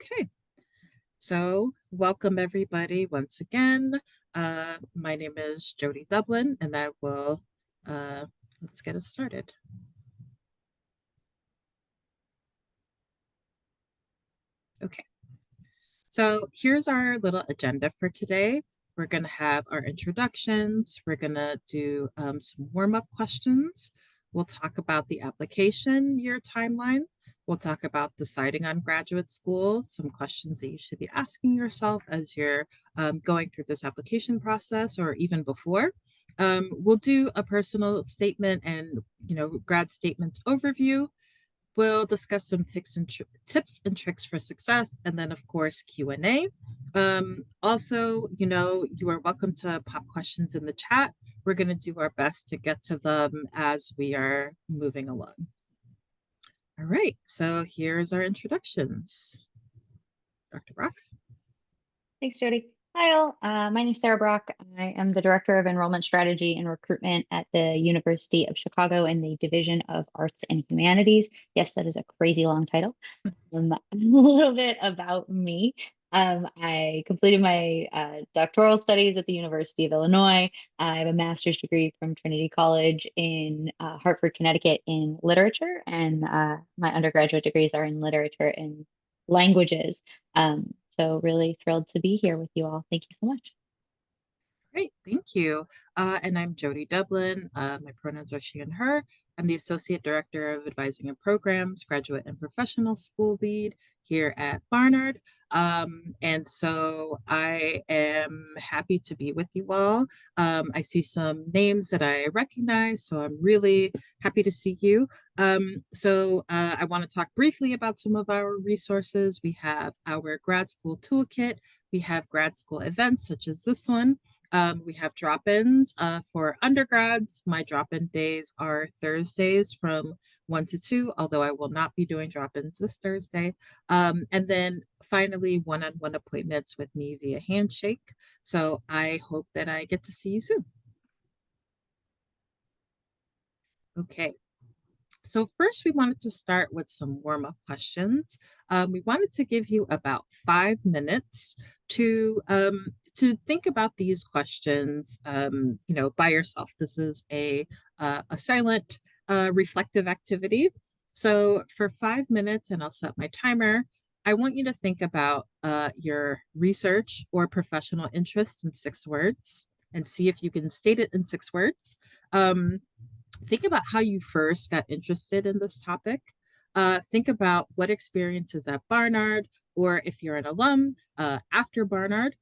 Okay, so welcome everybody once again. My name is Jody Dublin, and I will let's get us started. Okay, so here's our little agenda for today. We're going to have our introductions. We're going to do some warm-up questions. We'll talk about the application year timeline. We'll talk about deciding on graduate school, some questions that you should be asking yourself as you're going through this application process or even before. We'll do a personal statement and, grad statements overview. We'll discuss some tips and tricks for success, and then of course Q&A. Also, you are welcome to pop questions in the chat. We're going to do our best to get to them as we are moving along. All right, so here's our introductions. Dr. Brock. Thanks, Jody. Hi, all. My name is Sarah Brock. I am the Director of Enrollment Strategy and Recruitment at the University of Chicago in the Division of Arts and Humanities. Yes, that is a crazy long title. A little bit about me. I completed my doctoral studies at the University of Illinois. I have a master's degree from Trinity College in Hartford, Connecticut in literature, and my undergraduate degrees are in literature and languages. So really thrilled to be here with you all. Thank you so much. Great, thank you. And I'm Jody Dublin. My pronouns are she and her. I'm the Associate Director of Advising and Programs, Graduate and Professional School Lead here at Barnard. And so I am happy to be with you all. I see some names that I recognize, so I'm really happy to see you. I want to talk briefly about some of our resources. We have our grad school toolkit. We have grad school events such as this one. We have drop-ins for undergrads. My drop-in days are Thursdays from 1 to 2, although I will not be doing drop-ins this Thursday. And then finally, one-on-one appointments with me via handshake. So I hope that I get to see you soon. Okay. So first, we wanted to start with some warm-up questions. We wanted to give you about 5 minutes to think about these questions, by yourself. This is a silent, reflective activity. So for 5 minutes, and I'll set my timer, I want you to think about your research or professional interest in 6 words and see if you can state it in 6 words. Think about how you first got interested in this topic. Think about what experiences at Barnard, or if you're an alum, after Barnard,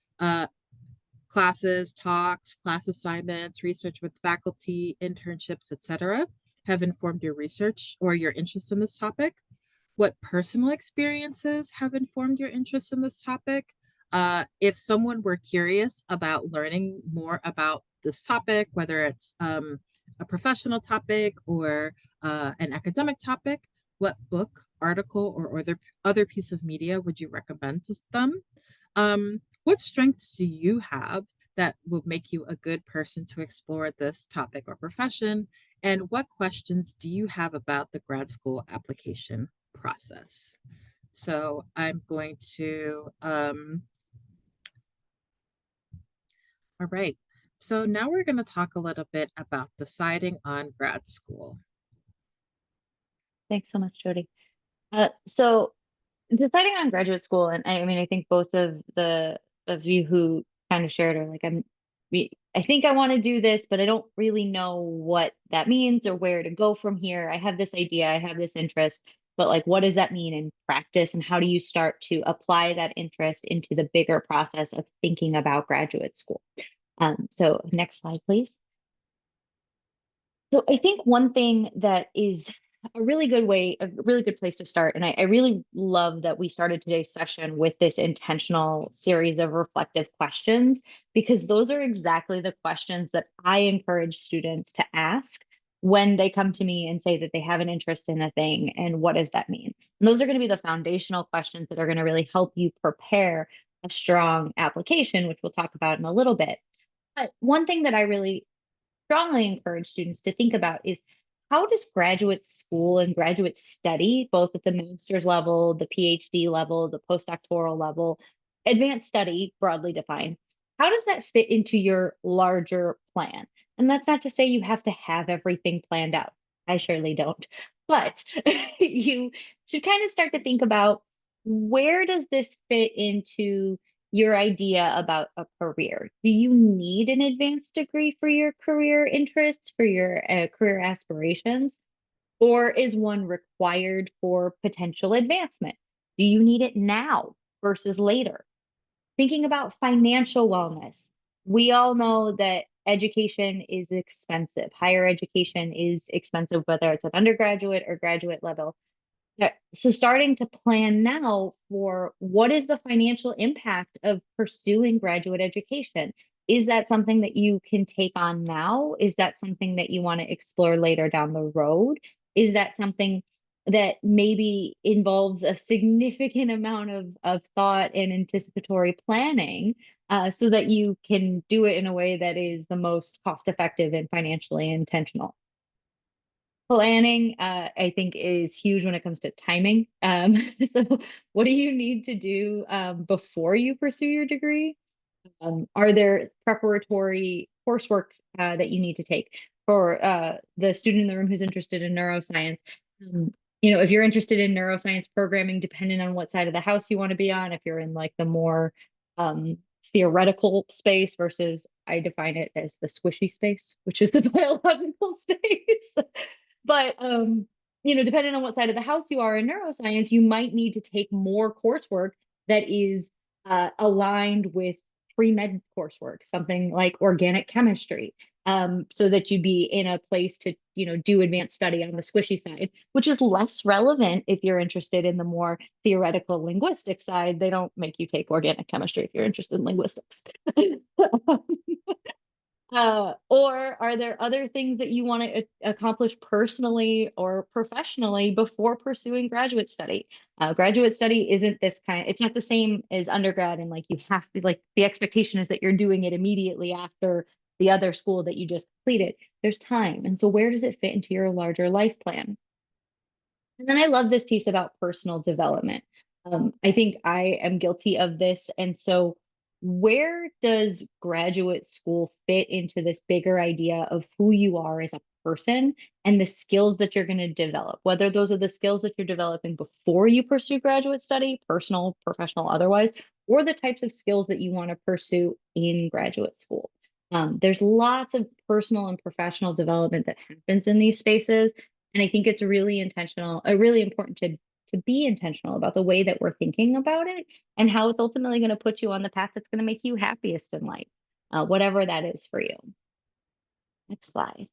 classes, talks, class assignments, research with faculty, internships, etc., have informed your research or your interest in this topic. What personal experiences have informed your interest in this topic? If someone were curious about learning more about this topic, whether it's a professional topic or an academic topic, what book, article, or other piece of media would you recommend to them? What strengths do you have that will make you a good person to explore this topic or profession? And what questions do you have about the grad school application process? So I'm going to, all right. So now we're going to talk a little bit about deciding on grad school. Thanks so much, Jody. So deciding on graduate school, and I mean, I think both of you who kind of shared are like, I think I want to do this, but I don't really know what that means or where to go from here. I have this idea, I have this interest, but like, what does that mean in practice? And how do you start to apply that interest into the bigger process of thinking about graduate school? So next slide, please. So I think one thing that is a really good place to start, and I really love that we started today's session with this intentional series of reflective questions, because those are exactly the questions that I encourage students to ask when they come to me and say that they have an interest in a thing, and what does that mean? And those are going to be the foundational questions that are going to really help you prepare a strong application, which we'll talk about in a little bit. But one thing that I really strongly encourage students to think about is, how does graduate school and graduate study, both at the master's level, the PhD level, the postdoctoral level, advanced study broadly defined, how does that fit into your larger plan? And that's not to say you have to have everything planned out. I surely don't. But you should kind of start to think about, where does this fit into your idea about a career? Do you need an advanced degree for your career interests, for your career aspirations? Or is one required for potential advancement? Do you need it now versus later? Thinking about financial wellness, we all know that education is expensive. Higher education is expensive, whether it's an undergraduate or graduate level. So starting to plan now for, what is the financial impact of pursuing graduate education? Is that something that you can take on now? Is that something that you want to explore later down the road? Is that something that maybe involves a significant amount of thought and anticipatory planning, so that you can do it in a way that is the most cost effective and financially intentional? Planning, I think, is huge when it comes to timing. So what do you need to do before you pursue your degree? Are there preparatory coursework that you need to take for the student in the room who's interested in neuroscience? Um, if you're interested in neuroscience programming, depending on what side of the house you want to be on, if you're in like the more um, theoretical space versus, I define it as the squishy space, which is the biological space. But depending on what side of the house you are in neuroscience, you might need to take more coursework that is aligned with pre-med coursework, something like organic chemistry, so that you'd be in a place to, do advanced study on the squishy side, which is less relevant if you're interested in the more theoretical linguistic side. They don't make you take organic chemistry if you're interested in linguistics. Or are there other things that you want to accomplish personally or professionally before pursuing graduate study? Graduate study isn't it's not the same as undergrad, and like you have to, like, the expectation is that you're doing it immediately after the other school that you just completed. There's time. And so where does it fit into your larger life plan? And then I love this piece about personal development. I think I am guilty of this. And so, where does graduate school fit into this bigger idea of who you are as a person and the skills that you're going to develop? Whether those are the skills that you're developing before you pursue graduate study, personal, professional, otherwise, or the types of skills that you want to pursue in graduate school. There's lots of personal and professional development that happens in these spaces. And I think it's really intentional, really important to be intentional about the way that we're thinking about it and how it's ultimately going to put you on the path that's going to make you happiest in life, whatever that is for you. Next slide.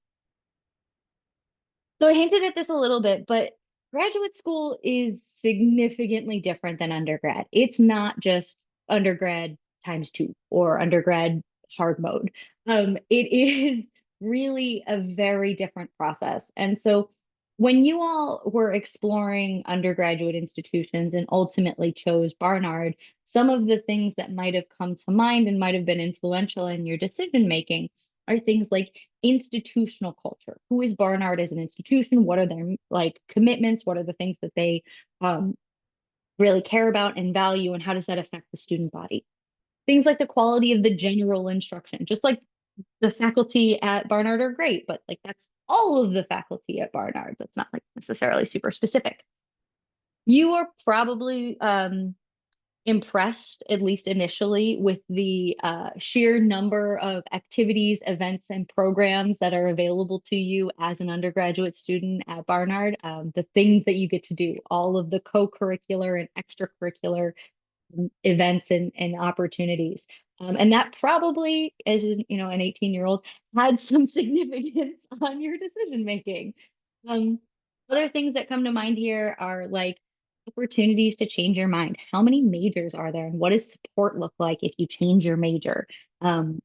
So I hinted at this a little bit, but graduate school is significantly different than undergrad. It's not just undergrad times two or undergrad hard mode. It is really a very different process. And so when you all were exploring undergraduate institutions and ultimately chose Barnard, some of the things that might have come to mind and might have been influential in your decision making are things like institutional culture. Who is Barnard as an institution? What are their like commitments? What are the things that they really care about and value? And how does that affect the student body? Things like the quality of the general instruction, just like the faculty at Barnard are great, but like that's all of the faculty at Barnard. That's not like necessarily super specific. You are probably impressed, at least initially, with the sheer number of activities, events, and programs that are available to you as an undergraduate student at Barnard. The things that you get to do, all of the co-curricular and extracurricular events and opportunities. And that probably, as an 18-year-old, had some significance on your decision making. Other things that come to mind here are like opportunities to change your mind. How many majors are there, and what does support look like if you change your major?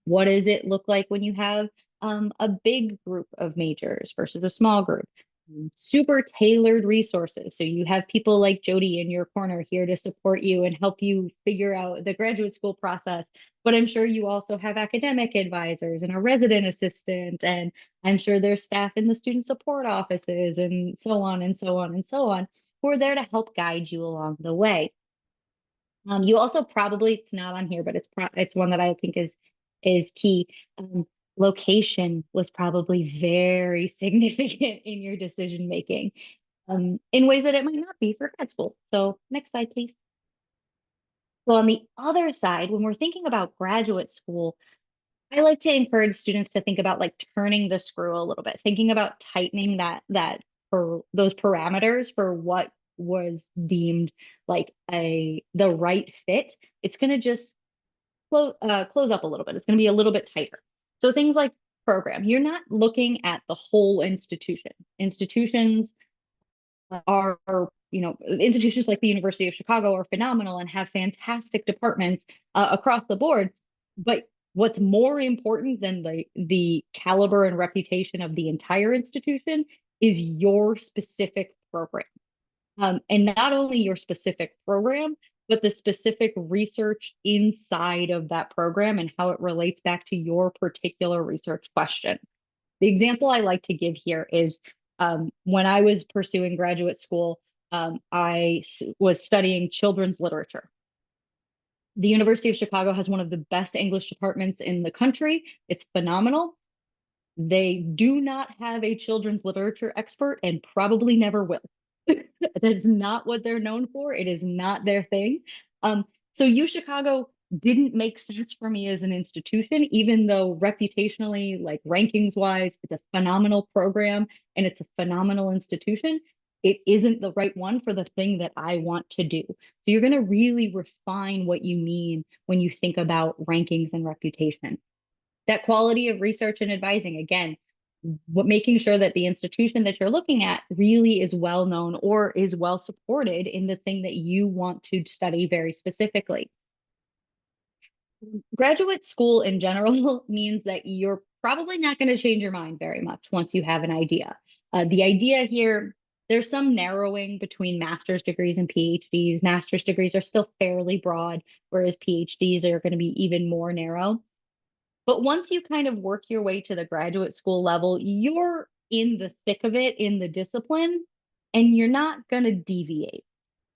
What does it look like when you have a big group of majors versus a small group? super tailored resources. So you have people like Jody in your corner here to support you and help you figure out the graduate school process. But I'm sure you also have academic advisors and a resident assistant, and I'm sure there's staff in the student support offices and so on and so on and so on who are there to help guide you along the way. You also probably, it's not on here, but it's one that I think is key. Location was probably very significant in your decision making, in ways that it might not be for grad school. So next slide, please. So on the other side, when we're thinking about graduate school, I like to encourage students to think about like turning the screw a little bit, thinking about tightening that for those parameters for what was deemed like the right fit. It's going to just close up a little bit. It's going to be a little bit tighter. So things like program, you're not looking at the whole institution. Institutions are, institutions like the University of Chicago are phenomenal and have fantastic departments across the board. But what's more important than the caliber and reputation of the entire institution is your specific program. And not only your specific program, but the specific research inside of that program and how it relates back to your particular research question. The example I like to give here is when I was pursuing graduate school, I was studying children's literature. The University of Chicago has one of the best English departments in the country. It's phenomenal. They do not have a children's literature expert and probably never will. That's not what they're known for. It is not their thing. So U Chicago didn't make sense for me as an institution, even though reputationally, like rankings wise, it's a phenomenal program and it's a phenomenal institution. It isn't the right one for the thing that I want to do. So you're going to really refine what you mean when you think about rankings and reputation. That quality of research and advising, again, making sure that the institution that you're looking at really is well known or is well supported in the thing that you want to study very specifically. Graduate school in general means that you're probably not going to change your mind very much once you have an idea. The idea here, there's some narrowing between master's degrees and PhDs. Master's degrees are still fairly broad, whereas PhDs are going to be even more narrow. But once you kind of work your way to the graduate school level, you're in the thick of it in the discipline, and you're not going to deviate.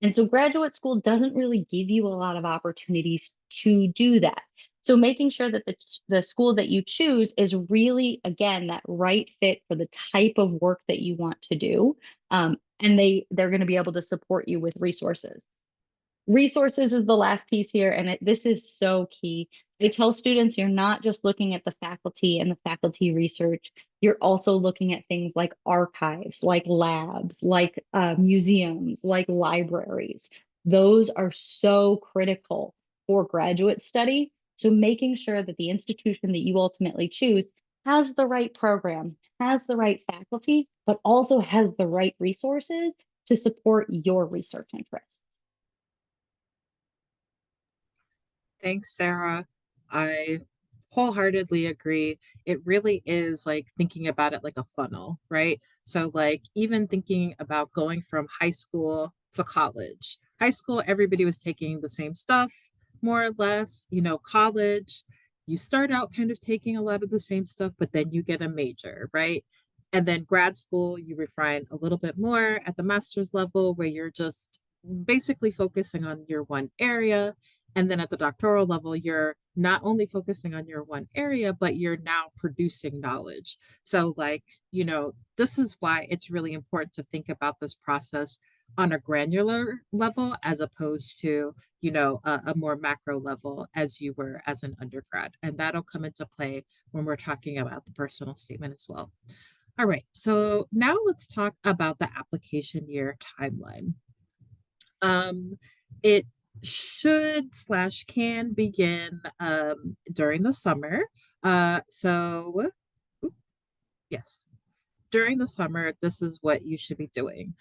And so graduate school doesn't really give you a lot of opportunities to do that. So making sure that the school that you choose is really, again, that right fit for the type of work that you want to do. And they're going to be able to support you with resources. Resources is the last piece here, and this is so key. I tell students you're not just looking at the faculty and the faculty research, you're also looking at things like archives, like labs, like museums, like libraries. Those are so critical for graduate study. So making sure that the institution that you ultimately choose has the right program, has the right faculty, but also has the right resources to support your research interests. Thanks, Sarah. I wholeheartedly agree. It really is like thinking about it like a funnel, right? So, like, even thinking about going from high school to college. High school, everybody was taking the same stuff, more or less. College, you start out kind of taking a lot of the same stuff, but then you get a major, right? And then grad school, you refine a little bit more at the master's level where you're just basically focusing on your one area. And then at the doctoral level, you're not only focusing on your one area, but you're now producing knowledge. So, like, this is why it's really important to think about this process on a granular level as opposed to, a more macro level as you were as an undergrad. And that'll come into play when we're talking about the personal statement as well. All right, so now let's talk about the application year timeline. It should slash can begin during the summer. So, yes, during the summer, this is what you should be doing.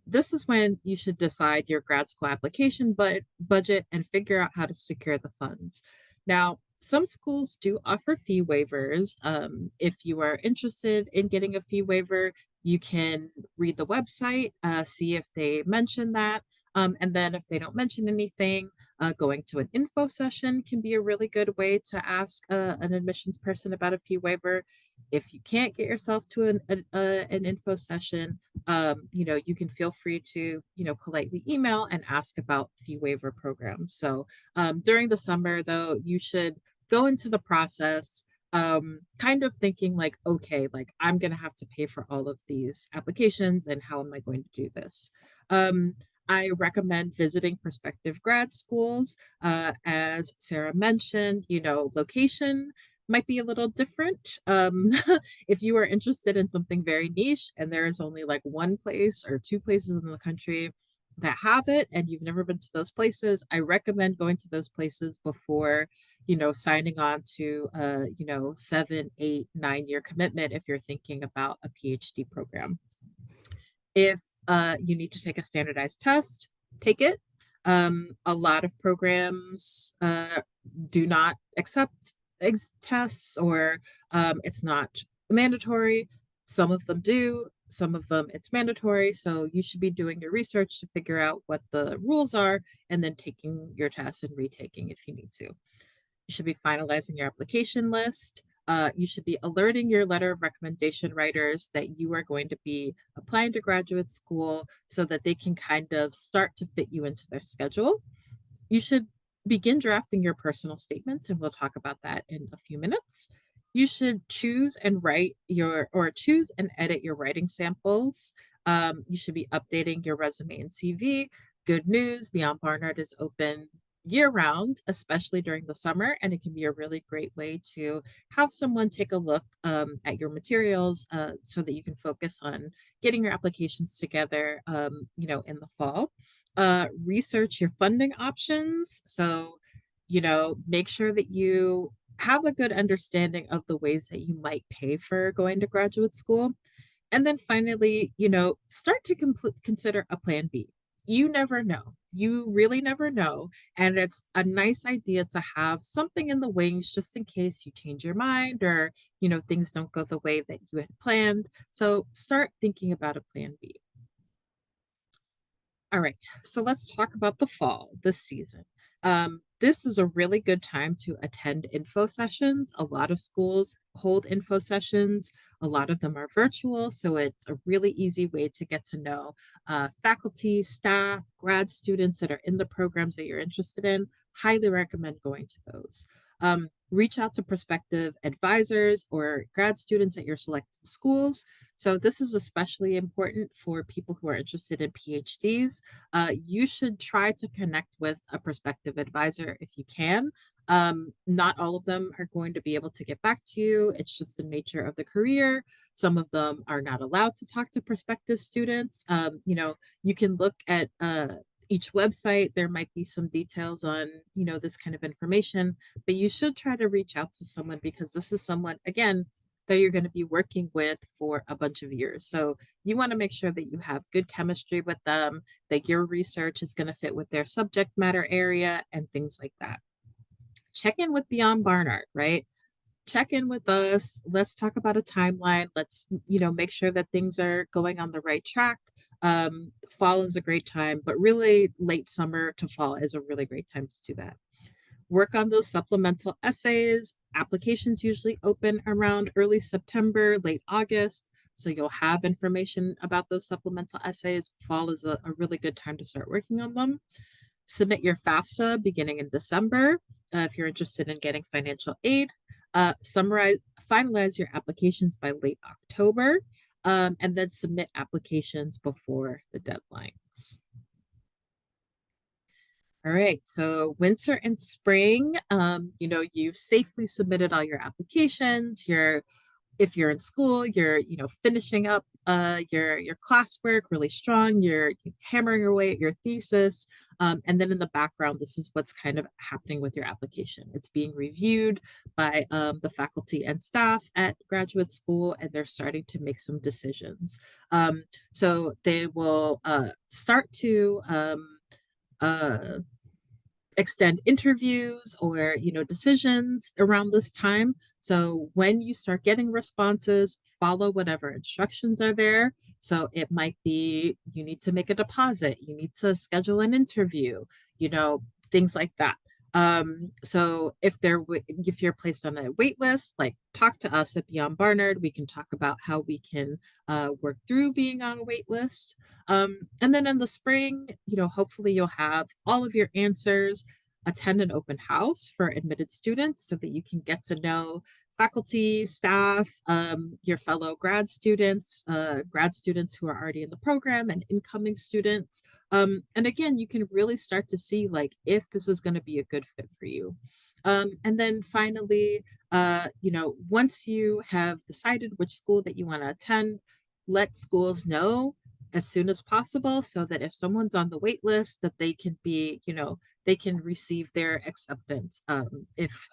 This is when you should decide your grad school application budget and figure out how to secure the funds. Now, some schools do offer fee waivers. If you are interested in getting a fee waiver, You can read the website, see if they mention that. And then if they don't mention anything, going to an info session can be a really good way to ask an admissions person about a fee waiver. If you can't get yourself to an info session, you can feel free to, politely email and ask about fee waiver programs. So during the summer, though, you should go into the process kind of thinking like, okay, like I'm going to have to pay for all of these applications and how am I going to do this? Um, I recommend visiting prospective grad schools. As Sarah mentioned, location might be a little different. If you are interested in something very niche and there is only like one place or two places in the country that have it and you've never been to those places, I recommend going to those places before signing on to a, 7, 8, 9 year commitment if you're thinking about a PhD program. If you need to take a standardized test, take it. A lot of programs do not accept tests or it's not mandatory. Some of them do, some of them it's mandatory. So you should be doing your research to figure out what the rules are and then taking your test and retaking if you need to. You should be finalizing your application list. You should be alerting your letter of recommendation writers that you are going to be applying to graduate school so that they can kind of start to fit you into their schedule. You should begin drafting your personal statements, and we'll talk about that in a few minutes. You should choose and choose and edit your writing samples. You should be updating your resume and CV. Good news, Beyond Barnard is open year round, especially during the summer, and it can be a really great way to have someone take a look at your materials so that you can focus on getting your applications together, in the fall. Research your funding options. So, make sure that you have a good understanding of the ways that you might pay for going to graduate school. And then finally, start to consider a plan B. You never know. You really never know. And it's a nice idea to have something in the wings just in case you change your mind or, things don't go the way that you had planned. So start thinking about a plan B. All right, so let's talk about the fall, this season. This is a really good time to attend info sessions. A lot of schools hold info sessions. A lot of them are virtual, so it's a really easy way to get to know faculty, staff, grad students that are in the programs that you're interested in. Highly recommend going to those. Reach out to prospective advisors or grad students at your selected schools. So this is especially important for people who are interested in PhDs. You should try to connect with a prospective advisor if you can. Not all of them are going to be able to get back to you. It's just the nature of the career. Some of them are not allowed to talk to prospective students. You can look at each website. There might be some details on, this kind of information, but you should try to reach out to someone because this is someone, again, that you're going to be working with for a bunch of years. So you want to make sure that you have good chemistry with them, that your research is going to fit with their subject matter area and things like that. Check in with Beyond Barnard, right? Check in with us. Let's talk about a timeline. Let's, make sure that things are going on the right track. Fall is a great time, but really late summer to fall is a really great time to do that. Work on those supplemental essays. Applications usually open around early September, late August. So you'll have information about those supplemental essays. Fall is a really good time to start working on them. Submit your FAFSA beginning in December if you're interested in getting financial aid. Finalize your applications by late October, and then submit applications before the deadlines. All right, so winter and spring, you've safely submitted all your applications. If you're in school, you're, finishing up your classwork really strong. You're hammering away at your thesis. And then in the background, this is what's kind of happening with your application. It's being reviewed by the faculty and staff at graduate school, and they're starting to make some decisions. So they will start to uh, extend interviews or decisions around this time. So when you start getting responses, follow whatever instructions are there. So it might be you need to make a deposit, you need to schedule an interview, you know things like that. So if you're placed on a wait list, like talk to us at Beyond Barnard. We can talk about how we can work through being on a wait list. And then in the spring, hopefully you'll have all of your answers. Attend an open house for admitted students so that you can get to know faculty, staff, your fellow grad students who are already in the program, and incoming students. And again, you can really start to see like if this is going to be a good fit for you. And then finally, once you have decided which school that you want to attend, let schools know as soon as possible so that if someone's on the wait list, that they can receive their acceptance, if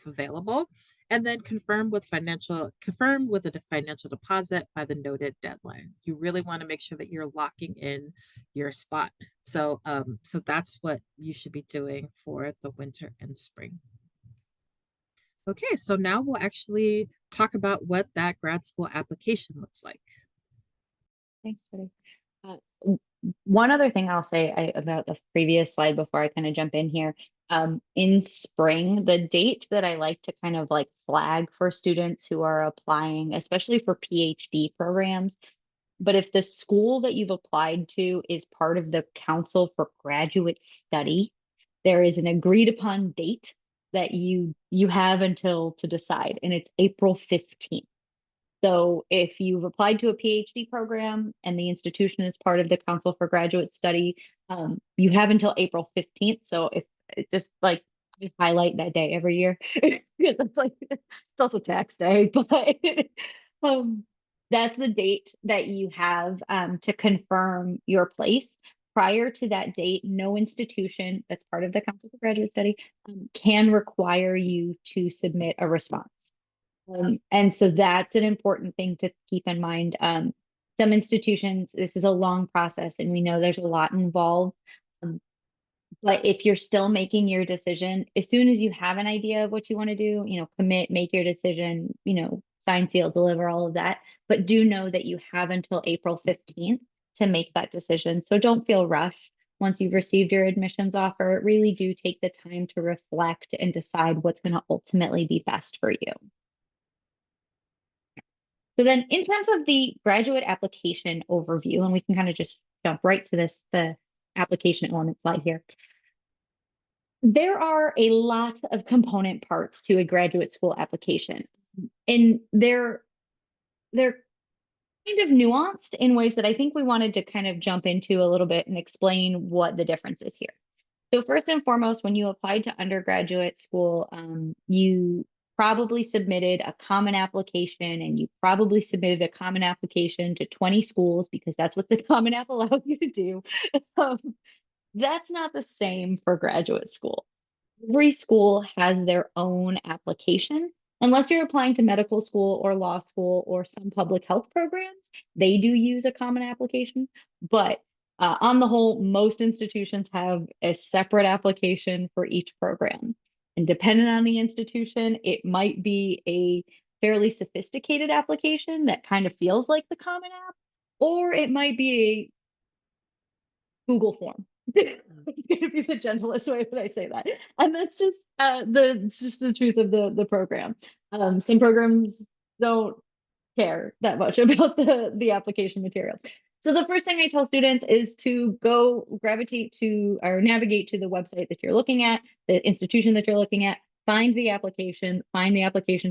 available, and then confirm with a financial deposit by the noted deadline. You really want to make sure that you're locking in your spot. So that's what you should be doing for the winter and spring. Okay, so now we'll actually talk about what that grad school application looks like. Thanks, Jody. One other thing I'll say about the previous slide before I kind of jump in here. In spring, the date that I like to kind of like flag for students who are applying, especially for PhD programs, but if the school that you've applied to is part of the Council for Graduate Study, there is an agreed upon date that you have until to decide, and it's April 15th. So if you've applied to a PhD program and the institution is part of the Council for Graduate Study, you have until April 15th. So if it's just like I highlight that day every year because it's like it's also tax day, but um, that's the date that you have to confirm your place. Prior to that date, no institution that's part of the Council for Graduate Study can require you to submit a response. And so that's an important thing to keep in mind. Some institutions, this is a long process, and we know there's a lot involved. But if you're still making your decision, as soon as you have an idea of what you want to do, commit, make your decision, sign, seal, deliver, all of that. But do know that you have until April 15th to make that decision. So don't feel rushed. Once you've received your admissions offer, really do take the time to reflect and decide what's going to ultimately be best for you. So then in terms of the graduate application overview, and we can kind of just jump right to the application element slide here. There are a lot of component parts to a graduate school application, and they're kind of nuanced in ways that I think we wanted to kind of jump into a little bit and explain what the difference is here. So first and foremost, when you applied to undergraduate school, you probably submitted a common application, and you probably submitted a common application to 20 schools because that's what the Common App allows you to do. Um, that's not the same for graduate school. Every school has their own application. Unless you're applying to medical school or law school or some public health programs, they do use a common application. But on the whole, most institutions have a separate application for each program. And depending on the institution, it might be a fairly sophisticated application that kind of feels like the Common App, or it might be a Google form. It's going to be the gentlest way that I say that, and that's just the truth of the program. Some programs don't care that much about the application material. So the first thing I tell students is to go gravitate to or navigate to the website that you're looking at, the institution that you're looking at, find the application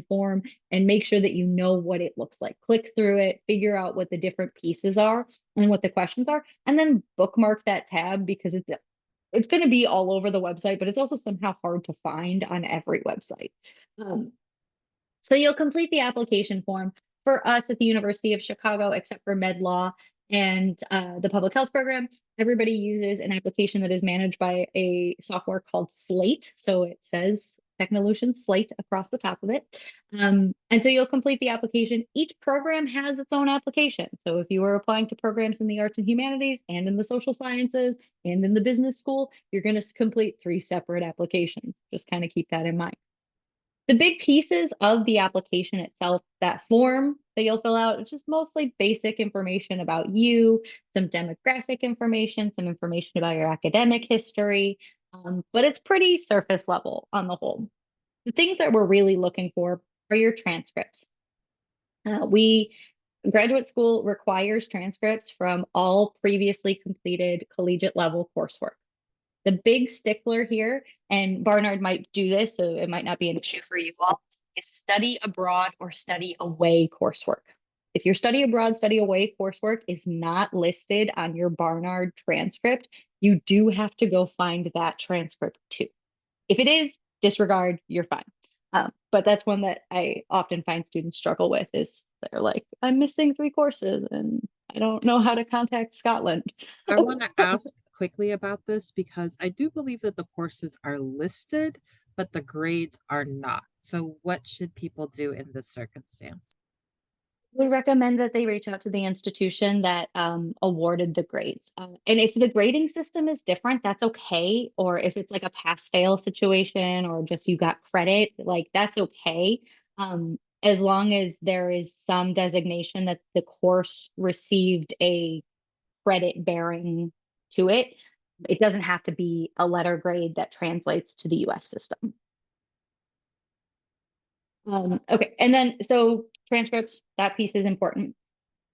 form, and make sure that you know what it looks like. Click through it, figure out what the different pieces are and what the questions are, and then bookmark that tab because it's going to be all over the website, but it's also somehow hard to find on every website. So you'll complete the application form. For us at the University of Chicago, except for med law and the public health program, everybody uses an application that is managed by a software called Slate. So it says Technolution slate across the top of it. And so you'll complete the application. Each program has its own application. So if you are applying to programs in the arts and humanities and in the social sciences and in the business school, you're going to complete 3 separate applications. Just kind of keep that in mind. The big pieces of the application itself, that form that you'll fill out, it's just mostly basic information about you, some demographic information, some information about your academic history, but it's pretty surface level on the whole. The things that we're really looking for are your transcripts. Graduate school requires transcripts from all previously completed collegiate level coursework. The big stickler here, and Barnard might do this, so it might not be an issue for you all, is study abroad or study away coursework. If your study abroad, study away coursework is not listed on your Barnard transcript, you do have to go find that transcript too. If it is, disregard, you're fine. But that's one that I often find students struggle with is they're like, I'm missing 3 courses and I don't know how to contact Scotland. I want to ask quickly about this because I do believe that the courses are listed, but the grades are not. So, what should people do in this circumstance? Would recommend that they reach out to the institution that awarded the grades. And if the grading system is different, that's okay. Or if it's like a pass fail situation or just you got credit, like that's okay. As long as there is some designation that the course received a credit bearing to it. It doesn't have to be a letter grade that translates to the US system. Okay, and then so transcripts, that piece is important.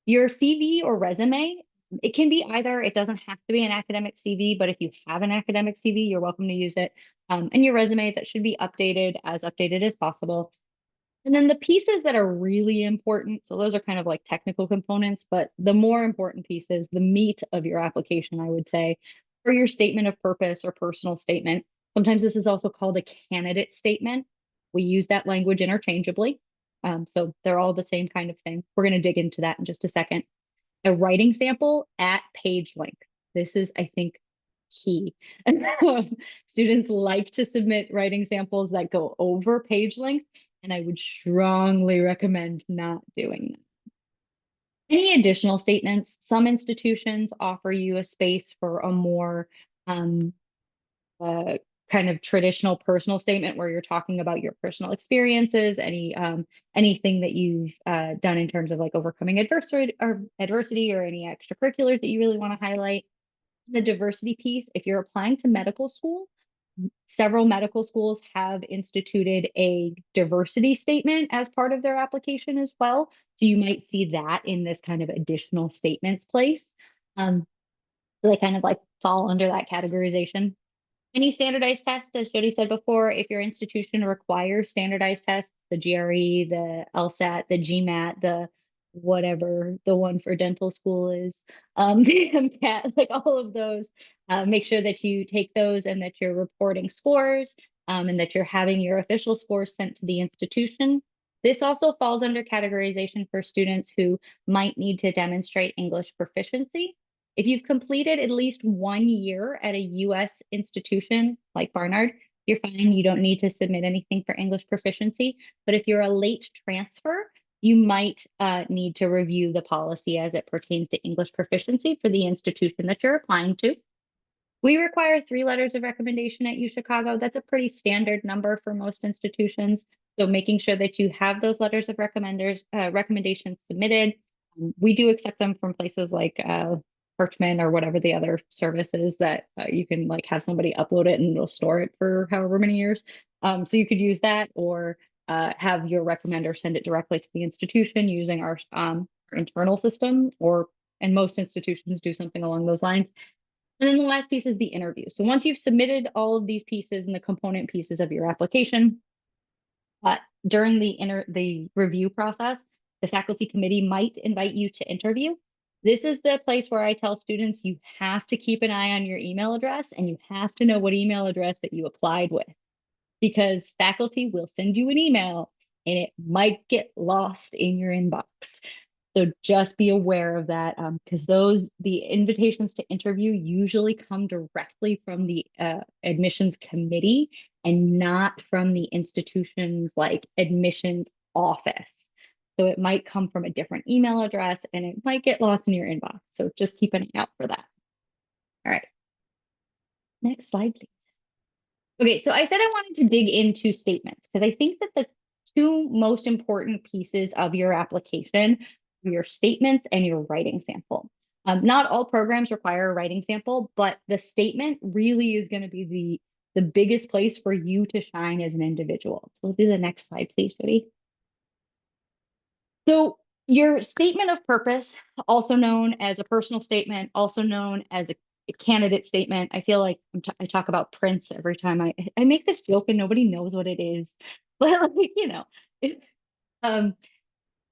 Your CV or resume, it can be either, it doesn't have to be an academic CV, but if you have an academic CV, you're welcome to use it. And your resume, that should be updated as possible. And then the pieces that are really important, so those are kind of like technical components, but the more important pieces, the meat of your application, I would say, or your statement of purpose or personal statement. Sometimes this is also called a candidate statement. We use that language interchangeably. So they're all the same kind of thing. We're going to dig into that in just a second. A writing sample at page length. This is, I think, key. Students like to submit writing samples that go over page length, and I would strongly recommend not doing that. Any additional statements, some institutions offer you a space for a more kind of traditional personal statement where you're talking about your personal experiences, anything that you've done in terms of like overcoming adversity or any extracurriculars that you really want to highlight. The diversity piece, if you're applying to medical school, several medical schools have instituted a diversity statement as part of their application as well. So you might see that in this kind of additional statements place. So they kind of like fall under that categorization. Any standardized tests, as Jody said before, if your institution requires standardized tests, the GRE, the LSAT, the GMAT, the whatever the one for dental school is, the MCAT, like all of those, make sure that you take those and that you're reporting scores and that you're having your official scores sent to the institution. This also falls under categorization for students who might need to demonstrate English proficiency. If you've completed at least 1 year at a US institution like Barnard, you're fine. You don't need to submit anything for English proficiency. But if you're a late transfer, you might need to review the policy as it pertains to English proficiency for the institution that you're applying to. We require 3 letters of recommendation at UChicago. That's a pretty standard number for most institutions. So making sure that you have those letters of recommendations submitted. We do accept them from places like Parchment or whatever the other service is that you can like have somebody upload it and it'll store it for however many years. So you could use that or have your recommender send it directly to the institution using our internal system, and most institutions do something along those lines. And then the last piece is the interview. So once you've submitted all of these pieces and the component pieces of your application, during the review process, the faculty committee might invite you to interview. This is the place where I tell students you have to keep an eye on your email address and you have to know what email address that you applied with, because faculty will send you an email and it might get lost in your inbox. So just be aware of that, because the invitations to interview usually come directly from the admissions committee and not from the institution's like admissions office. So it might come from a different email address and it might get lost in your inbox. So just keep an eye out for that. All right. Next slide, please. Okay, so I said I wanted to dig into statements because I think that the two most important pieces of your application are your statements and your writing sample. Not all programs require a writing sample, but the statement really is going to be the biggest place for you to shine as an individual. So we'll do the next slide, please, Jody. So your statement of purpose, also known as a personal statement, also known as a candidate statement. I feel like I talk about Prince every time I make this joke and nobody knows what it is, but like, um,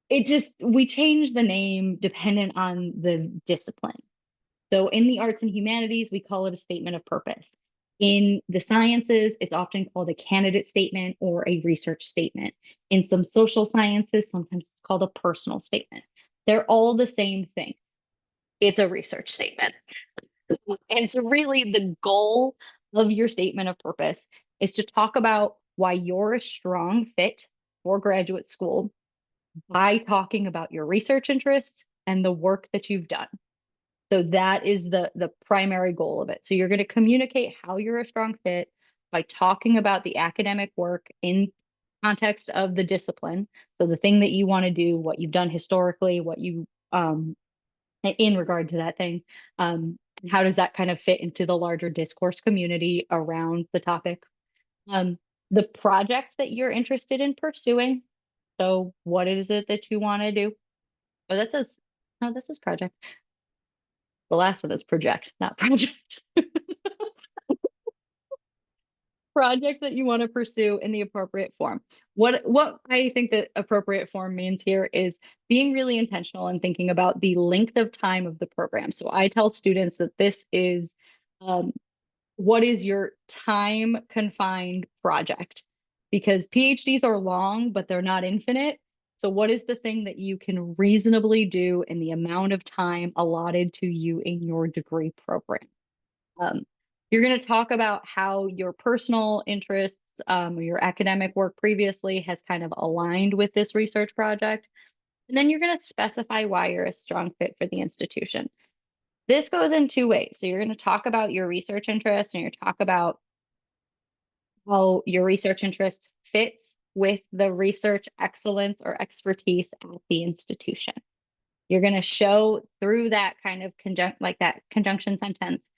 we change the name dependent on the discipline. So in the arts and humanities, we call it a statement of purpose. In the sciences, it's often called a candidate statement or a research statement. In some social sciences, sometimes it's called a personal statement. They're all the same thing. It's a research statement. And so really the goal of your statement of purpose is to talk about why you're a strong fit for graduate school by talking about your research interests and the work that you've done. So that is the primary goal of it. So you're going to communicate how you're a strong fit by talking about the academic work in context of the discipline. So the thing that you want to do, what you've done historically, what you in regard to that thing, how does that kind of fit into the larger discourse community around the topic? The project that you're interested in pursuing. So what is it that you want to do? Oh, that says, no, that says project. The last one is project, not project. Project that you want to pursue in the appropriate form. What I think that appropriate form means here is being really intentional and thinking about the length of time of the program. So I tell students that this is what is your time confined project? Because PhDs are long, but they're not infinite. So what is the thing that you can reasonably do in the amount of time allotted to you in your degree program? You're going to talk about how your personal interests, your academic work previously has kind of aligned with this research project. And then you're going to specify why you're a strong fit for the institution. This goes in two ways. So you're going to talk about your research interests and you're talk about how your research interests fits with the research excellence or expertise at the institution. You're going to show through that kind of conjunction sentence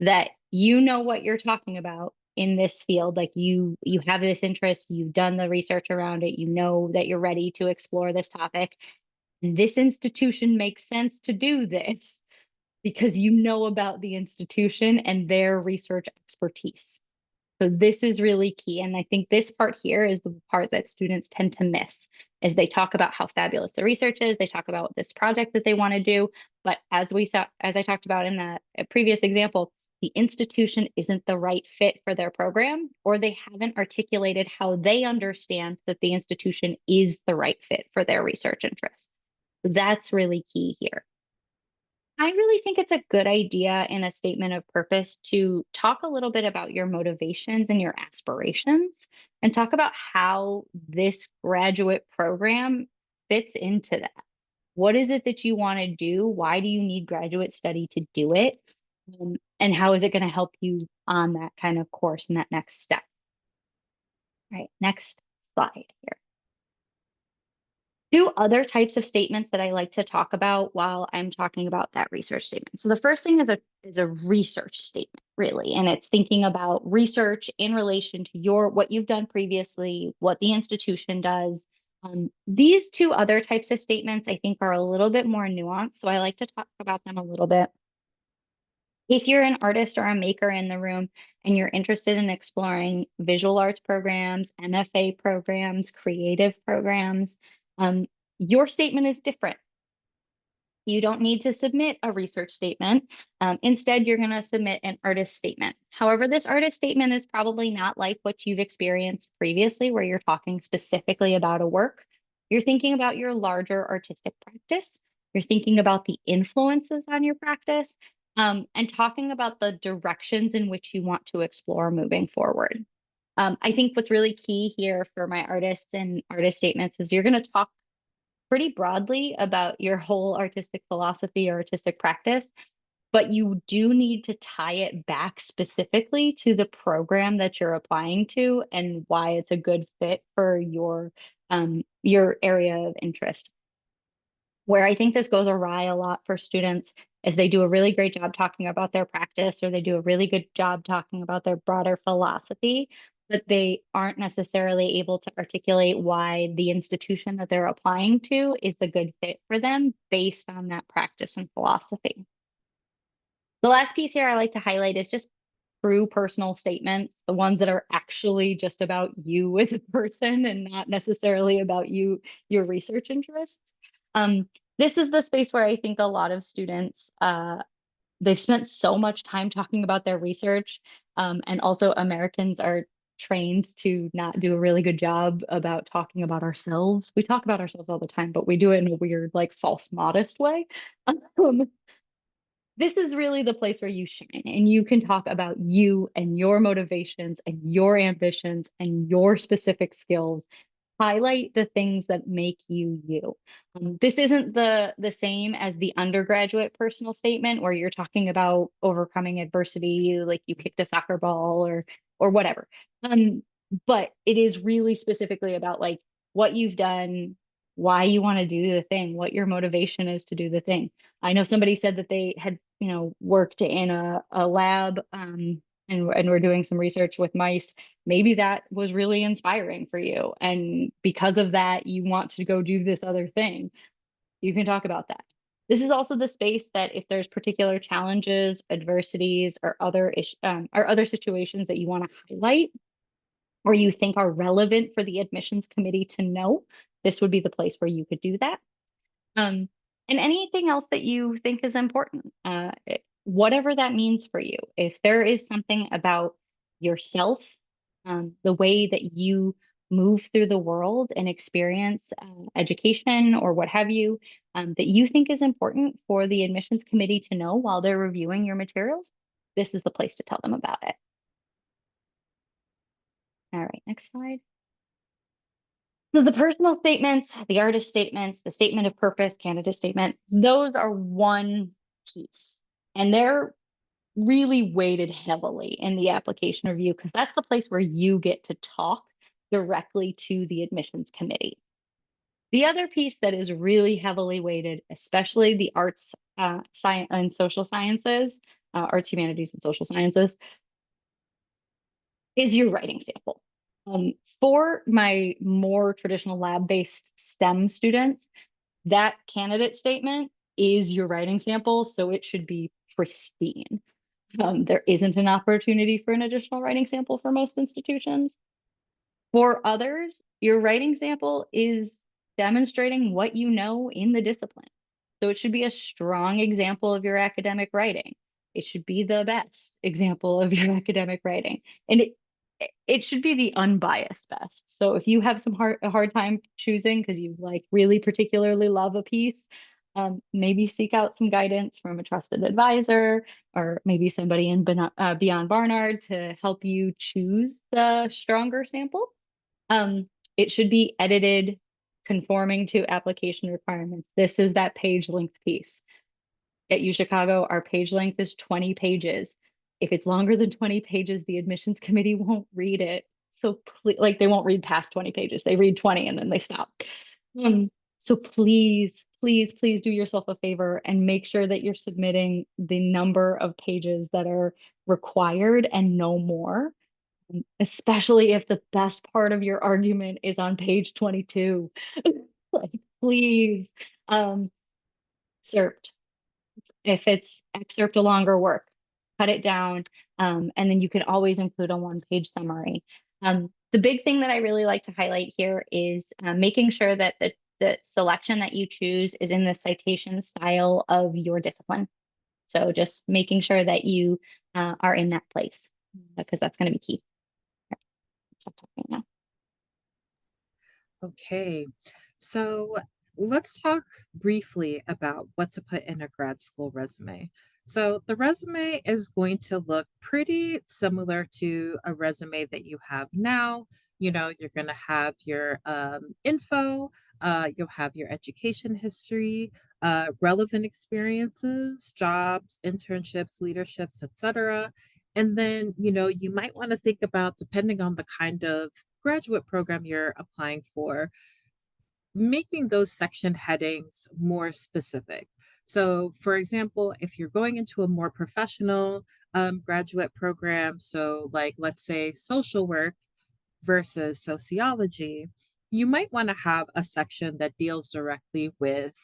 that you know what you're talking about in this field. Like you have this interest, you've done the research around it, you know that you're ready to explore this topic. This institution makes sense to do this because you know about the institution and their research expertise. So this is really key. And I think this part here is the part that students tend to miss as they talk about how fabulous the research is. They talk about this project that they want to do. But as I talked about in that previous example, the institution isn't the right fit for their program, or they haven't articulated how they understand that the institution is the right fit for their research interests. That's really key here. I really think it's a good idea in a statement of purpose to talk a little bit about your motivations and your aspirations and talk about how this graduate program fits into that. What is it that you want to do? Why do you need graduate study to do it? And how is it going to help you on that kind of course and that next step? All right, next slide here. Two other types of statements that I like to talk about while I'm talking about that research statement. So the first thing is a research statement, really, and it's thinking about research in relation to what you've done previously, what the institution does. These two other types of statements I think are a little bit more nuanced, so I like to talk about them a little bit. If you're an artist or a maker in the room and you're interested in exploring visual arts programs, MFA programs, creative programs, your statement is different. You don't need to submit a research statement. Instead, you're going to submit an artist statement. However, this artist statement is probably not like what you've experienced previously, where you're talking specifically about a work. You're thinking about your larger artistic practice. You're thinking about the influences on your practice, and talking about the directions in which you want to explore moving forward. I think what's really key here for my artists and artist statements is you're going to talk pretty broadly about your whole artistic philosophy or artistic practice, but you do need to tie it back specifically to the program that you're applying to and why it's a good fit for your area of interest. Where I think this goes awry a lot for students is they do a really great job talking about their practice, or they do a really good job talking about their broader philosophy, but they aren't necessarily able to articulate why the institution that they're applying to is the good fit for them based on that practice and philosophy. The last piece here I like to highlight is just true personal statements, the ones that are actually just about you as a person and not necessarily about your research interests. This is the space where I think a lot of students, they've spent so much time talking about their research, and also Americans are trained to not do a really good job about talking about ourselves. We talk about ourselves all the time, but we do it in a weird, like, false modest way. Um, this is really the place where you shine and you can talk about you and your motivations and your ambitions and your specific skills. Highlight the things that make you you. This isn't the same as the undergraduate personal statement where you're talking about overcoming adversity, like you kicked a soccer ball or whatever. But it is really specifically about like what you've done, why you want to do the thing, what your motivation is to do the thing. I know somebody said that they had, worked in a lab, and we're doing some research with mice. Maybe that was really inspiring for you. And because of that, you want to go do this other thing. You can talk about that. This is also the space that if there's particular challenges, adversities, or other situations that you want to highlight or you think are relevant for the admissions committee to know, this would be the place where you could do that. Um, and anything else that you think is important, whatever that means for you. If there is something about yourself, the way that you move through the world and experience education or what have you, that you think is important for the admissions committee to know while they're reviewing your materials, this is the place to tell them about it. All right, next slide. So the personal statements, the artist statements, the statement of purpose, candidate statement, those are one piece. And they're really weighted heavily in the application review because that's the place where you get to talk directly to the admissions committee. The other piece that is really heavily weighted, especially the arts, science and social sciences, arts, humanities, and social sciences, is your writing sample. For my more traditional lab-based STEM students, that candidate statement is your writing sample, so it should be pristine. There isn't an opportunity for an additional writing sample for most institutions. For others, your writing sample is demonstrating what you know in the discipline. So it should be a strong example of your academic writing. It should be the best example of your academic writing. And it should be the unbiased best. So if you have a hard time choosing because you like really particularly love a piece, maybe seek out some guidance from a trusted advisor or maybe somebody in beyond Barnard to help you choose the stronger sample. It should be edited conforming to application requirements. This is that page length piece. At UChicago, our page length is 20 pages. If it's longer than 20 pages, the admissions committee won't read it. So like they won't read past 20 pages. They read 20 and then they stop. So please, please, please do yourself a favor and make sure that you're submitting the number of pages that are required and no more, especially if the best part of your argument is on page 22. Like, please, SERPed. If it's excerpt a longer work, cut it down, and then you can always include a one-page summary. The big thing that I really like to highlight here is making sure that the selection that you choose is in the citation style of your discipline. So just making sure that you are in that place because that's going to be key. Stop talking now. Okay, So let's talk briefly about what to put in a grad school resume. So the resume is going to look pretty similar to a resume that you have now. You're going to have your info, you'll have your education history, relevant experiences, jobs, internships, leaderships, etc. And then, you might want to think about, depending on the kind of graduate program you're applying for, making those section headings more specific. So, for example, if you're going into a more professional graduate program, so like let's say social work versus sociology, you might want to have a section that deals directly with,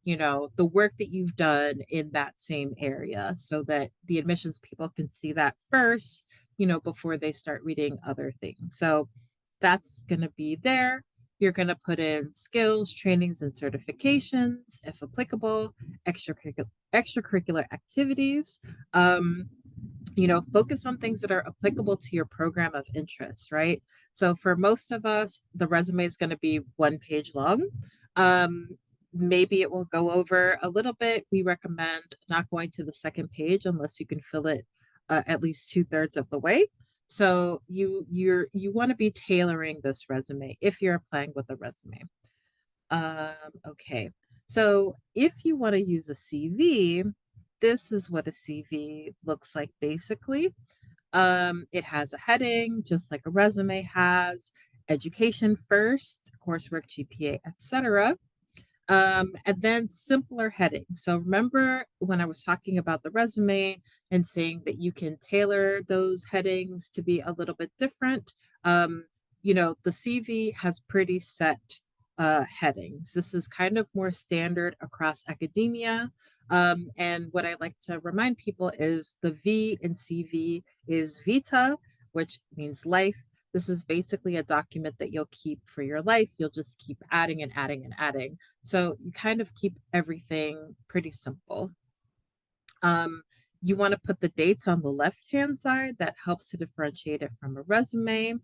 the work that you've done in that same area so that the admissions people can see that first, before they start reading other things. So that's going to be there. You're going to put in skills, trainings, and certifications, if applicable, extracurricular activities. Um, focus on things that are applicable to your program of interest, right? So for most of us, the resume is going to be 1 page long. Um, Maybe it will go over a little bit. We recommend not going to the second page unless you can fill it at least 2/3 of the way. So you want to be tailoring this resume if you're applying with a resume. Okay. So if you want to use a CV, this is what a CV looks like basically. It has a heading, just like a resume has, education first, coursework, GPA, etc. And then simpler headings. So remember when I was talking about the resume and saying that you can tailor those headings to be a little bit different. The CV has pretty set headings. This is kind of more standard across academia. And what I like to remind people is the V in CV is vita, which means life. This is basically a document that you'll keep for your life. You'll just keep adding and adding and adding. So you kind of keep everything pretty simple. Um, you want to put the dates on the left-hand side. That helps to differentiate it from a resume.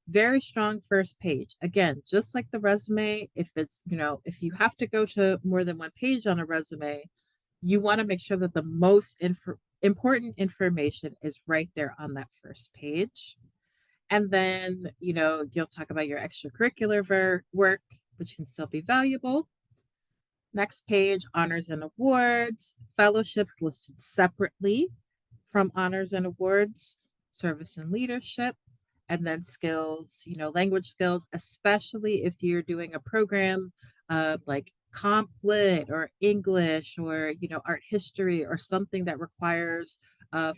Very strong first page. Again, just like the resume, if you have to go to more than 1 page on a resume, you want to make sure that the most important information is right there on that first page. And then, you'll talk about your extracurricular work, which can still be valuable. Next page, honors and awards, fellowships listed separately from honors and awards, service and leadership, and then skills, language skills, especially if you're doing a program like comp lit or English or, art history or something that requires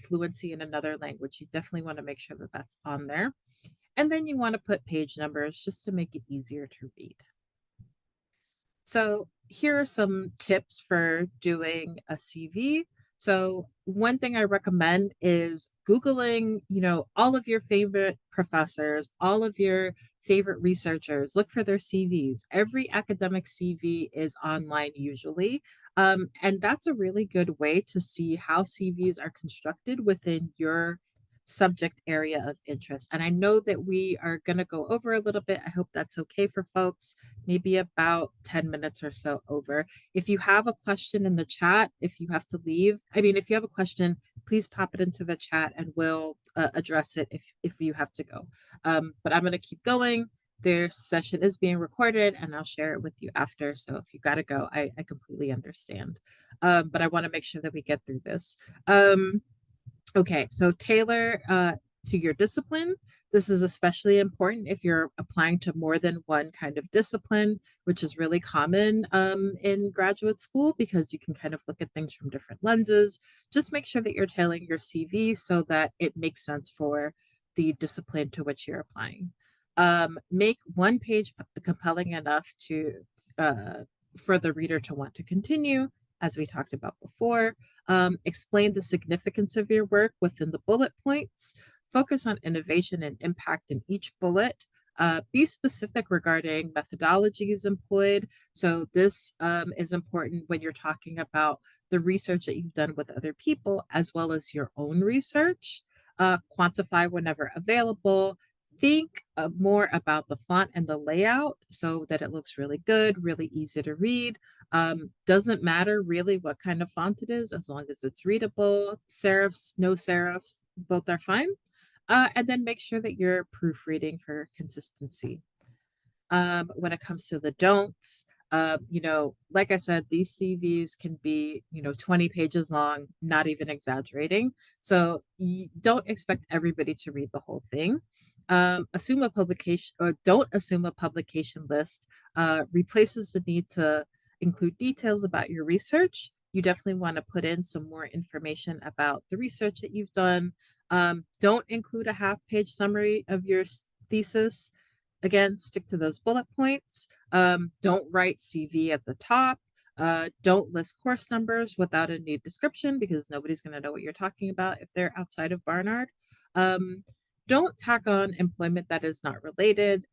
fluency in another language. You definitely want to make sure that that's on there. And then you want to put page numbers just to make it easier to read. So here are some tips for doing a CV. So one thing I recommend is Googling, all of your favorite professors, all of your favorite researchers, look for their CVs. Every academic CV is online usually. And that's a really good way to see how CVs are constructed within your subject area of interest. And I know that we are going to go over a little bit. I hope that's okay for folks, maybe about 10 minutes or so over. If you have a question in the chat, if you have to leave, if you have a question, please pop it into the chat and we'll address it if you have to go. But I'm going to keep going. This session is being recorded and I'll share it with you after. So if you got to go, I completely understand. But I want to make sure that we get through this. Okay, so tailor to your discipline. This is especially important if you're applying to more than one kind of discipline, which is really common in graduate school because you can kind of look at things from different lenses. Just make sure that you're tailoring your CV so that it makes sense for the discipline to which you're applying. Make 1 page compelling enough uh, for the reader to want to continue, as we talked about before. Explain the significance of your work within the bullet points. Focus on innovation and impact in each bullet. Be specific regarding methodologies employed. So this is important when you're talking about the research that you've done with other people, as well as your own research. Quantify whenever available. think more about the font and the layout so that it looks really good, really easy to read. Doesn't matter really what kind of font it is, as long as it's readable. Serifs, no serifs, both are fine. And then make sure that you're proofreading for consistency. When it comes to the don'ts, like I said, these CVs can be, 20 pages long, not even exaggerating. So you don't expect everybody to read the whole thing. Assume a publication or don't assume a publication list replaces the need to include details about your research. You definitely want to put in some more information about the research that you've done. Don't include a half-page summary of your thesis. Again, stick to those bullet points. Don't write CV at the top. Don't list course numbers without a need description because nobody's going to know what you're talking about if they're outside of Barnard. Um, don't tack on employment that is not related.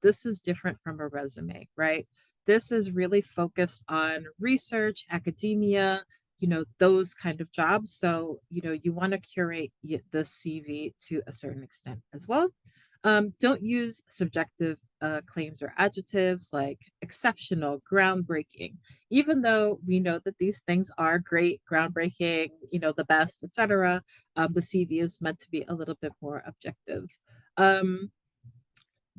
This is different from a resume, right? This is really focused on research, academia, those kind of jobs. So, you want to curate the CV to a certain extent as well. Don't use subjective claims or adjectives like exceptional, groundbreaking, even though we know that these things are great, groundbreaking, the best, etc. The CV is meant to be a little bit more objective. Um,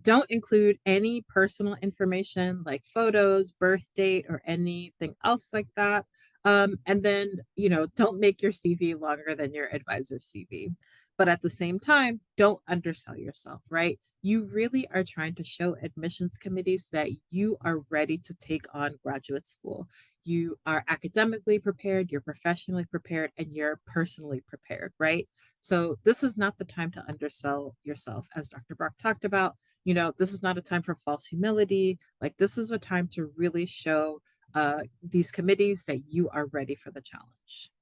don't include any personal information like photos, birth date, or anything else like that. And then, don't make your CV longer than your advisor's CV. But at the same time, don't undersell yourself, right? You really are trying to show admissions committees that you are ready to take on graduate school. You are academically prepared, you're professionally prepared, and you're personally prepared, right? So this is not the time to undersell yourself, as Dr. Brock talked about. This is not a time for false humility. Like, this is a time to really show these committees that you are ready for the challenge.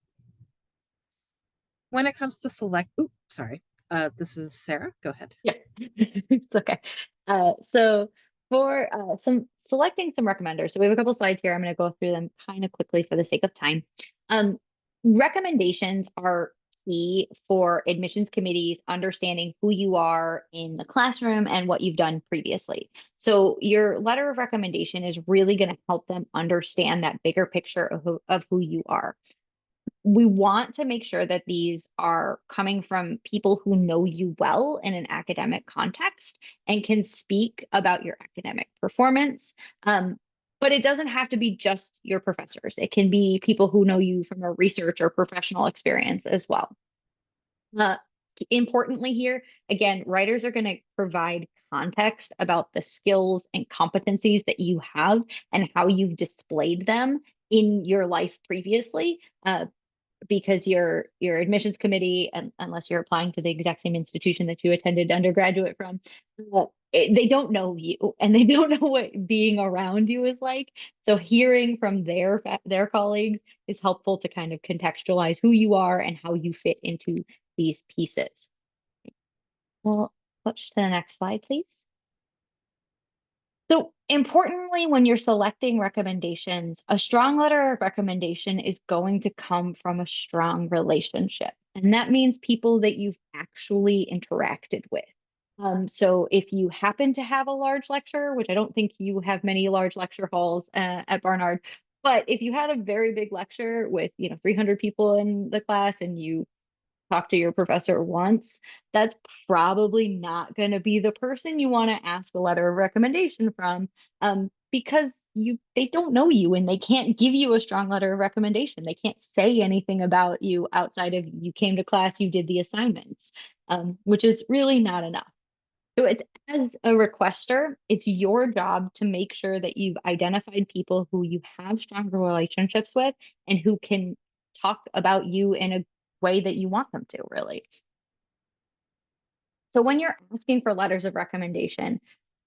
When it comes to sorry, this is Sarah. Go ahead. Yeah, it's okay. So for some selecting some recommenders, so we have a couple slides here. I'm going to go through them kind of quickly for the sake of time. Recommendations are key for admissions committees understanding who you are in the classroom and what you've done previously. So your letter of recommendation is really going to help them understand that bigger picture of who you are. We want to make sure that these are coming from people who know you well in an academic context and can speak about your academic performance. But it doesn't have to be just your professors. It can be people who know you from a research or professional experience as well. Uh, Importantly here, again, writers are going to provide context about the skills and competencies that you have and how you've displayed them in your life previously. Because your admissions committee, and unless you're applying to the exact same institution that you attended undergraduate from, they don't know you and they don't know what being around you is like. So hearing from their colleagues is helpful to kind of contextualize who you are and how you fit into these pieces. Well, switch to the next slide, please. So importantly, when you're selecting recommendations, a strong letter of recommendation is going to come from a strong relationship. And that means people that you've actually interacted with. So if you happen to have a large lecture, which I don't think you have many large lecture halls at Barnard, but if you had a very big lecture with 300 people in the class and you talk to your professor once, that's probably not going to be the person you want to ask a letter of recommendation from, because they don't know you and they can't give you a strong letter of recommendation. They can't say anything about you outside of you came to class, you did the assignments, which is really not enough. So it's, as a requester, it's your job to make sure that you've identified people who you have stronger relationships with and who can talk about you in a way that you want them to, really. So when you're asking for letters of recommendation,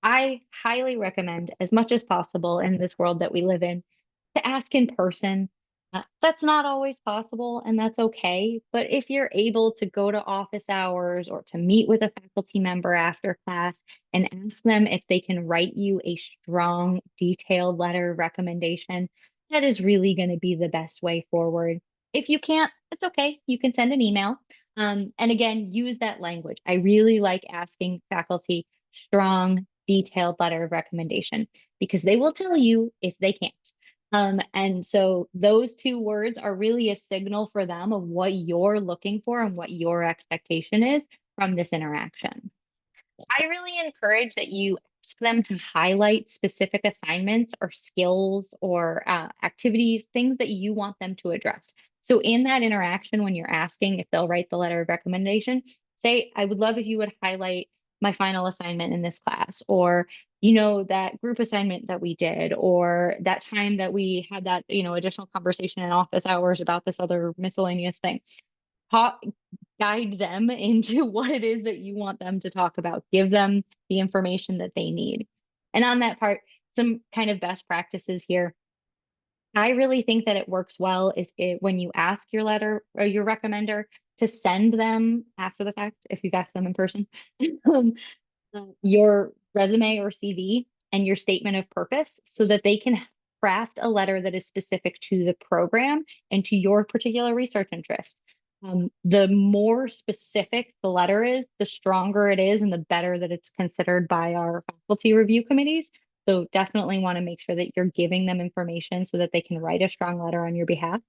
I highly recommend, as much as possible in this world that we live in, to ask in person. That's not always possible, and that's okay. But if you're able to go to office hours or to meet with a faculty member after class and ask them if they can write you a strong, detailed letter of recommendation, that is really going to be the best way forward. If you can't, it's okay. You can send an email. And again, use that language. I really like asking faculty strong, detailed letter of recommendation because they will tell you if they can't. And so those two words are really a signal for them of what you're looking for and what your expectation is from this interaction. I really encourage that you ask them to highlight specific assignments or skills or activities, things that you want them to address. So, in that interaction, when you're asking if they'll write the letter of recommendation, say, I would love if you would highlight my final assignment in this class, or that group assignment that we did, or that time that we had that additional conversation in office hours about this other miscellaneous thing. Talk, guide them into what it is that you want them to talk about. Give them the information that they need. And on that part, some kind of best practices here. I really think that it works well when you ask your letter or your recommender to send them after the fact, if you've asked them in person, um, your resume or CV and your statement of purpose so that they can craft a letter that is specific to the program and to your particular research interest. The more specific the letter is, the stronger it is and the better that it's considered by our faculty review committees. So definitely want to make sure that you're giving them information so that they can write a strong letter on your behalf.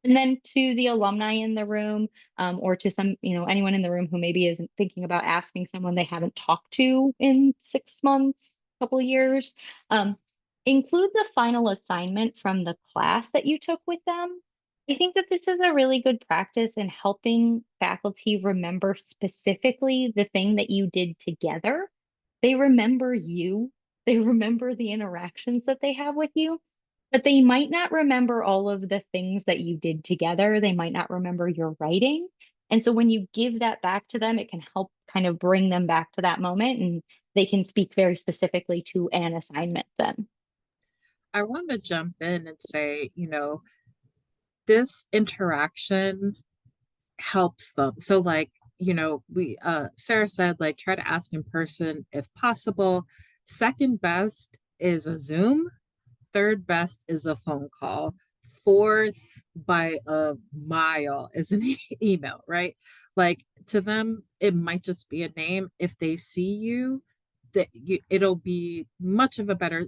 And then to the alumni in the room, or to anyone in the room who maybe isn't thinking about asking someone they haven't talked to in 6 months, couple of years, include the final assignment from the class that you took with them. I think that this is a really good practice in helping faculty remember specifically the thing that you did together. They remember you, they remember the interactions that they have with you, but they might not remember all of the things that you did together. They might not remember your writing. And so when you give that back to them, it can help kind of bring them back to that moment and they can speak very specifically to an assignment then. I want to jump in and say, this interaction helps them. So like, we Sarah said like try to ask in person if possible. Second best is a Zoom. Third best is a phone call. Fourth by a mile is an email, right? Like to them, it might just be a name. If they see you, it'll be much better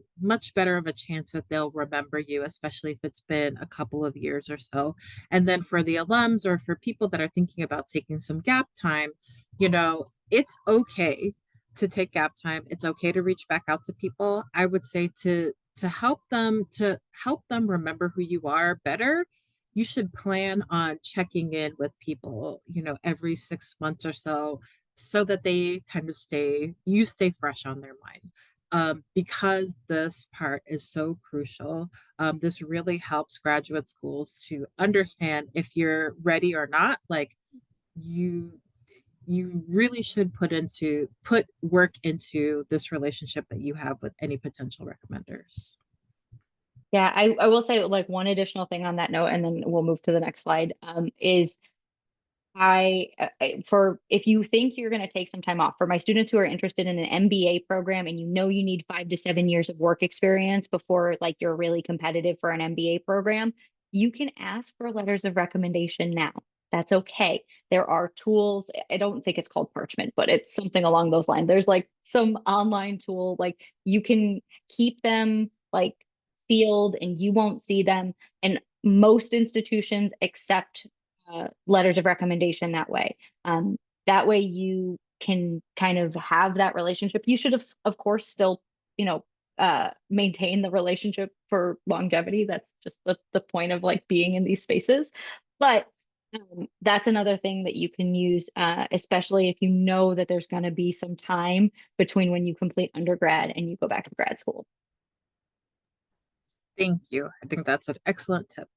of a chance that they'll remember you, especially if it's been a couple of years or so. And then for the alums or for people that are thinking about taking some gap time, it's okay to take gap time. It's okay to reach back out to people. I would say to help them remember who you are better, you should plan on checking in with people, every 6 months or so that they kind of stay fresh on their mind. Because this part is so crucial. This really helps graduate schools to understand if you're ready or not. Like you you really should put work into this relationship that you have with any potential recommenders. Yeah, I will say like one additional thing on that note, and then we'll move to the next slide, is for if you think you're going to take some time off, for my students who are interested in an MBA program and you need 5 to 7 years of work experience before like you're really competitive for an MBA program, you can ask for letters of recommendation now. That's okay. There are tools. I don't think it's called Parchment, but it's something along those lines. There's like some online tool, like you can keep them like sealed and you won't see them. And most institutions accept letters of recommendation that way. That way you can kind of have that relationship. You should have, of course, still, maintain the relationship for longevity. That's just the point of like being in these spaces. But that's another thing that you can use, especially if you know that there's going to be some time between when you complete undergrad and you go back to grad school. Thank you. I think that's an excellent tip.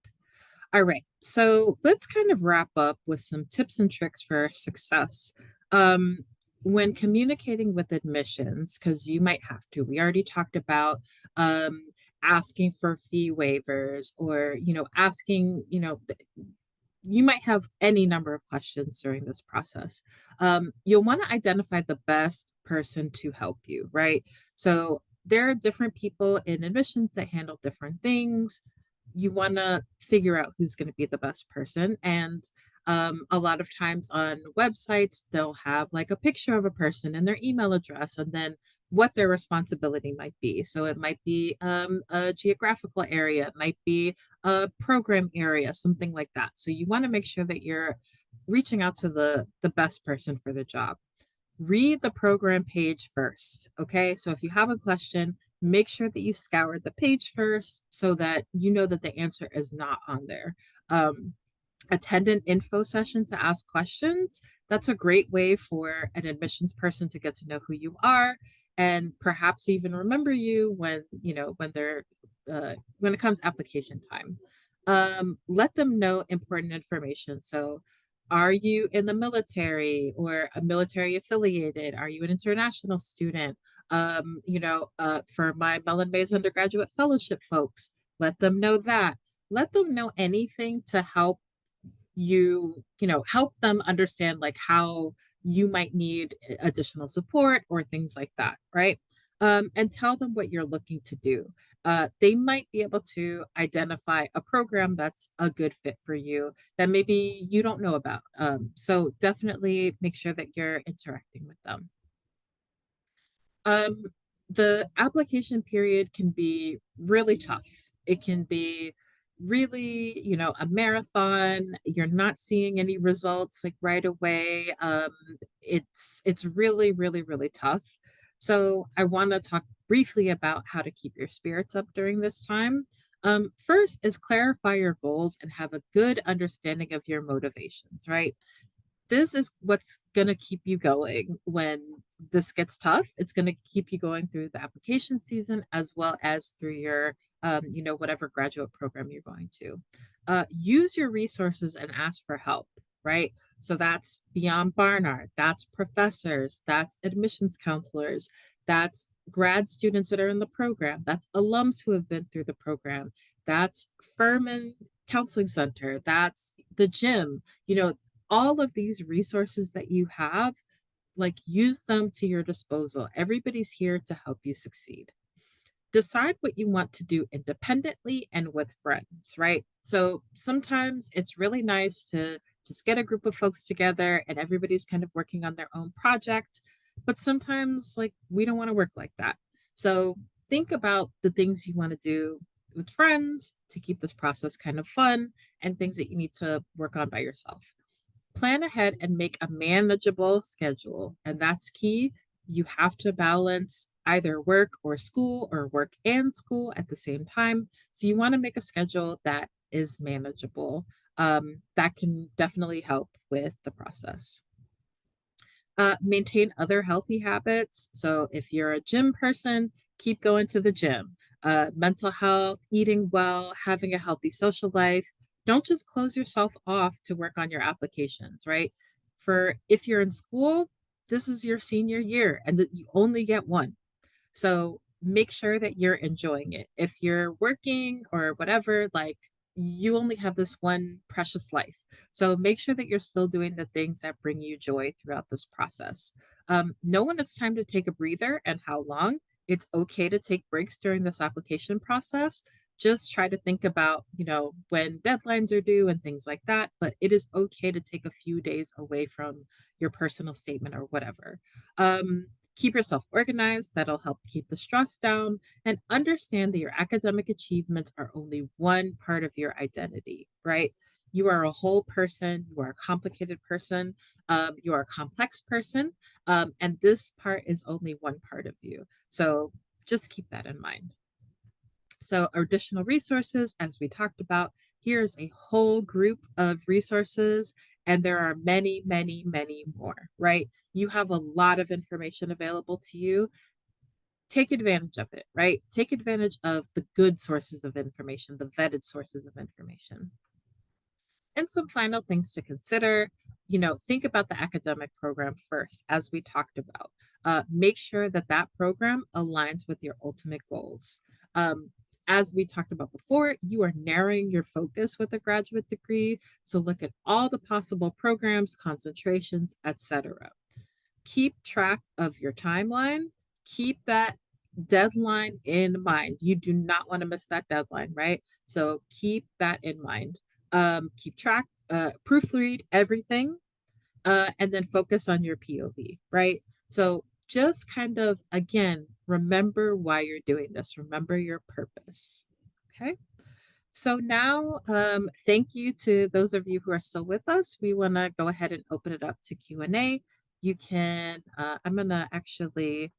All right, so let's kind of wrap up with some tips and tricks for success. Um, when communicating with admissions, because you might have to, we already talked about asking for fee waivers or, asking, you might have any number of questions during this process. You'll want to identify the best person to help you, right? So there are different people in admissions that handle different things. You want to figure out who's going to be the best person. And A lot of times on websites, they'll have like a picture of a person and their email address, and then what their responsibility might be. So it might be a geographical area, it might be a program area, something like that. So you want to make sure that you're reaching out to the best person for the job. Read the program page first. Okay. So if you have a question, make sure that you scoured the page first so that you know that the answer is not on there. Um, Attend an info session to ask questions. That's a great way for an admissions person to get to know who you are and perhaps even remember you when, when they're when it comes application time. Let them know important information. So are you in the military or a military affiliated? Are you an international student? For my Mellon Bay's undergraduate fellowship folks, let them know that. Let them know anything to help help them understand like how you might need additional support or things like that, right? And tell them what you're looking to do. They might be able to identify a program that's a good fit for you that maybe you don't know about. So definitely make sure that you're interacting with them. Um, the application period can be really tough. It can be really, a marathon. You're not seeing any results like right away. It's really, really, really tough. So I want to talk briefly about how to keep your spirits up during this time. First is clarify your goals and have a good understanding of your motivations, right? This is what's going to keep you going when this gets tough. It's going to keep you going through the application season as well as through your, whatever graduate program you're going to. Use your resources and ask for help, right? So that's beyond Barnard, that's professors, that's admissions counselors, that's grad students that are in the program, that's alums who have been through the program, that's Furman Counseling Center, that's the gym, all of these resources that you have, like use them to your disposal. Everybody's here to help you succeed. Decide what you want to do independently and with friends, right? So sometimes it's really nice to just get a group of folks together and everybody's kind of working on their own project. But sometimes, like, we don't want to work like that. So think about the things you want to do with friends to keep this process kind of fun and things that you need to work on by yourself. Plan ahead and make a manageable schedule. And that's key. You have to balance either work or school or work and school at the same time. So you want to make a schedule that is manageable. That can definitely help with the process. Maintain other healthy habits. So if you're a gym person, keep going to the gym. Mental health, eating well, having a healthy social life. Don't just close yourself off to work on your applications, right? For if you're in school, this is your senior year and that you only get one. So make sure that you're enjoying it. If you're working or whatever, like you only have this one precious life. So make sure that you're still doing the things that bring you joy throughout this process. Know when it's time to take a breather and how long. It's okay to take breaks during this application process. Just try to think about, when deadlines are due and things like that. But it is okay to take a few days away from your personal statement or whatever. Um, Keep yourself organized. That'll help keep the stress down and understand that your academic achievements are only one part of your identity, right? You are a whole person, you are a complicated person, you are a complex person, and this part is only one part of you. So just keep that in mind. So, additional resources, as we talked about, here's a whole group of resources, and there are many, many, many more, right? You have a lot of information available to you. Take advantage of it, right? Take advantage of the good sources of information, the vetted sources of information. And some final things to consider, think about the academic program first, as we talked about. Make sure that that program aligns with your ultimate goals. As we talked about before, you are narrowing your focus with a graduate degree. So look at all the possible programs, concentrations, etc. Keep track of your timeline. Keep that deadline in mind. You do not want to miss that deadline, right? So keep that in mind. keep track, proofread everything, and then focus on your POV, right? So just kind of, again, remember why you're doing this, remember your purpose. Okay. So now, thank you to those of you who are still with us. We want to go ahead and open it up to Q&A. You can, I'm going to actually